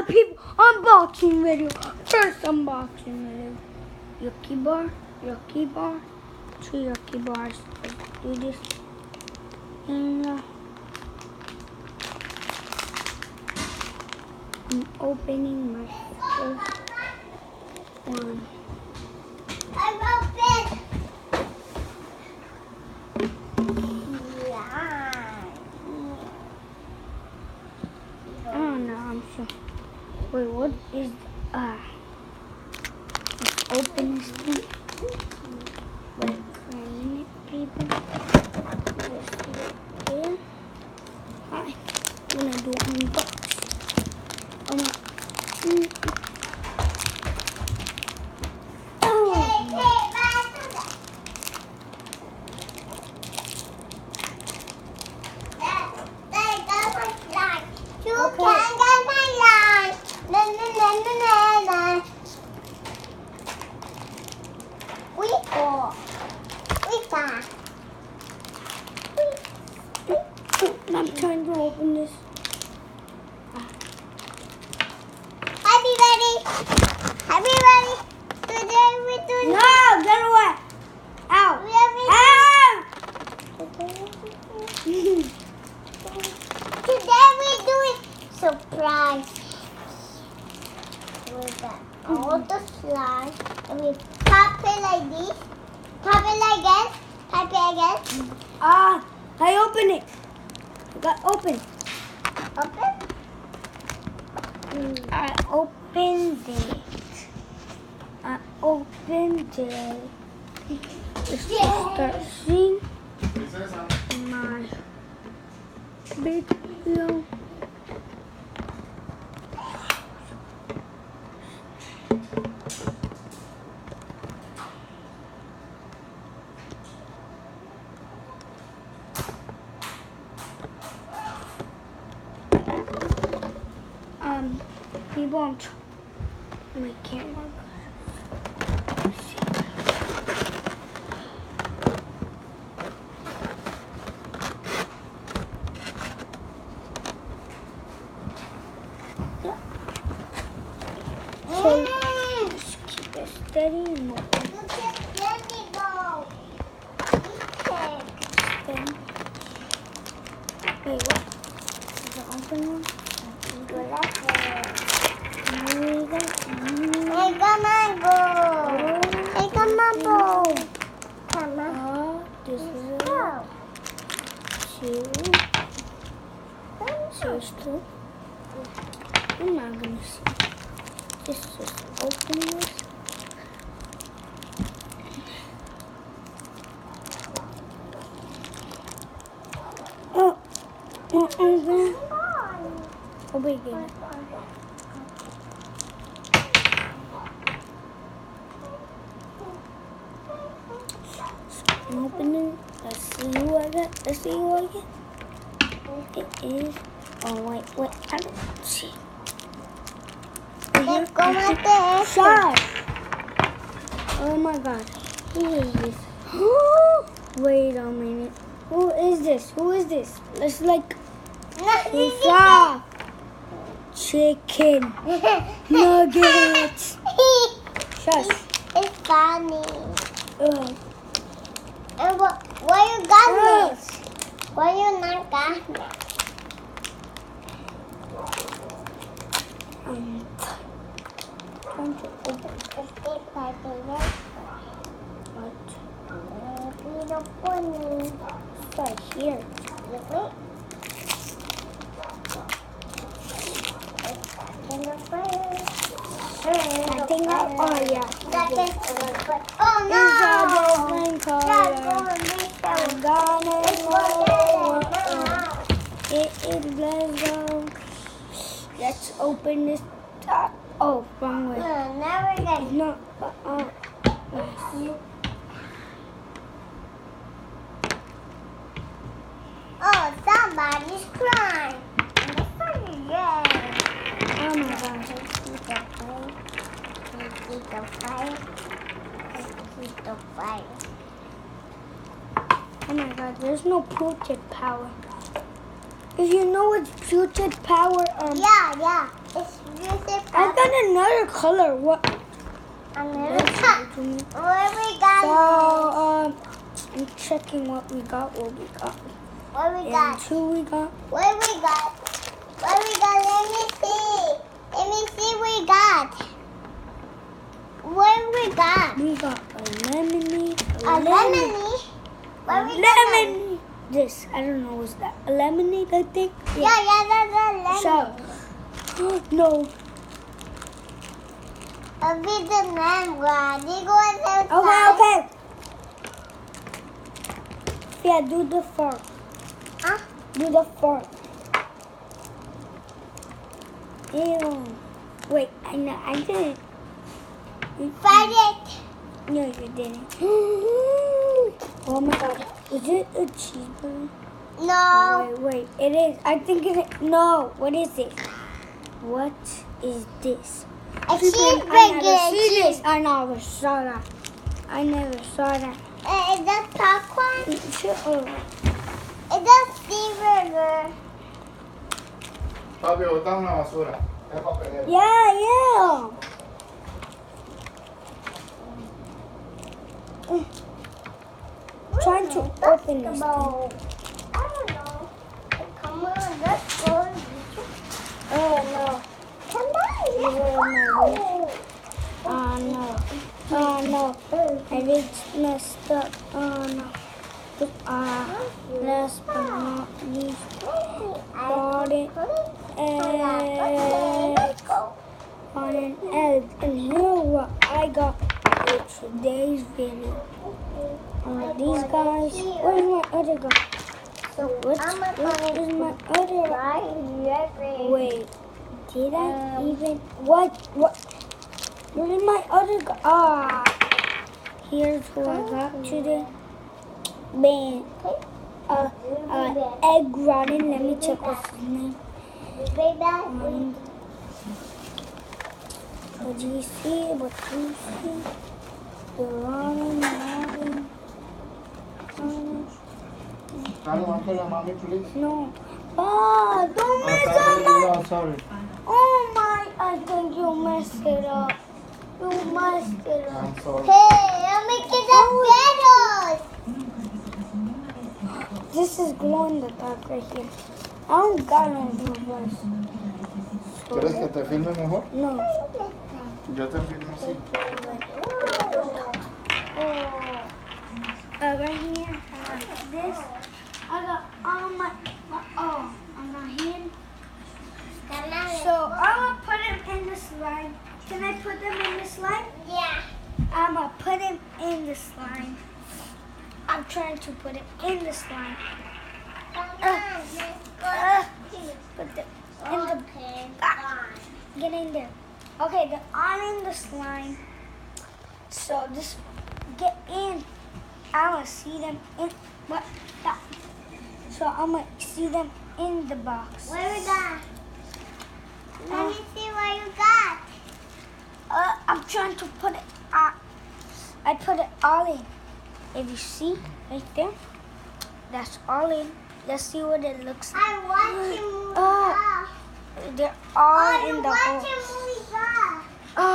people, unboxing video. First unboxing video. Yucky bar. 2 Yucky bars. Let's do this. And I'm opening my first one. I'm open. Oh no, I'm sure. Wait, what is let's open this thing. Wait for a minute, people. Let's see it here. Hi, I'm gonna do unbox. I'm trying to open this. Happy ready? Today we do. No, get away! Ow! We have Today we're doing surprise. With all the slime, and we pop it like this. Pop it again. Pop it again. I open it. I got open. Open. I opened it. Let's start seeing my video. We won't. My camera. So just keep it steady and open. Look at Jenny go. Then, wait, what? Is it open one? Mega mango. This is two. I'm not gonna see. Just open this. Oh, wait, get it. I'm opening. Let's see who I get. It is. Oh wait. I don't see. Let's go with this. Shut. Oh my God. Who is this? Wait a minute. Who is this? Let's like. Pizza. Chicken. Nuggets. Shush. It's funny. And why you got this? Why you not got this? Trying to open it's right here. I think yeah. Oh no! It is Lego. Let's open this. Oh, wrong way. Never again. No. Oh, somebody's crying. Yeah. Oh my gosh. Oh my God, there's no Putrid power. If you know what's Putrid power, Yeah. It's really got another color. What? Another Let's cup. show to me. What we got? So, I'm checking what we got. What we And got? 2 we got. What we got? What we got? Let me see. Let me see what we got. What we got? We got a lemonade. A lemonade. What we got? Lemon. This, I don't know, what's that? A lemonade, I think? Yeah, that's a lemon. So, no. A bit of lemon. You go outside. Okay. Yeah, do the fork. Huh? Do the fork. Ew. Wait, I know, I didn't. Fight it. No, you didn't. Oh my god. Is it a cheeseburger? No. Wait. It is. I think it is. No. What is it? What is this? A I never cheeseburger. see this. I never saw that. I never saw that. Is that popcorn? Shut up. Is that cheeseburger? Papi, botamos una basura. Es papelera. Yeah. Trying to open this thing. I don't know. Come on, let's go. Oh no. Come on. Oh no. I just messed up. Oh no. Last but not least, got it. On an egg. And here what I got for today's video. These guys. Where's my other guy? Where is my other guy? Wait. Did I even? What? Where is my other guy? Here's who I got today. Man. Egg rotten. Let me check what's his name. What do you see? The rotten. Can you answer your mommy, please? No. Don't mess up my. Sorry. Oh my! I think you messed it up. You messed it up. I'm sorry. Hey, I'm making the potatoes. This is glow in the dark right here. I don't got no blue. ¿Quieres que te filme mejor? No. Yo te filmo así. Right here, I got this. I got all my on my hand. So I'm gonna put him in the slime. Can I put them in the slime? Yeah. I'm gonna put him in the slime. I'm trying to put him in the slime. Put them in the get in there. Okay, they're all in the slime. So just get in. I'm gonna see them in what that. So I'm gonna see them in the box. What we got? Let me see what you got. I'm trying to put it. I put it all in. If you see right there, that's all in. Let's see what it looks like. I want you. They're all in the hole. I want you.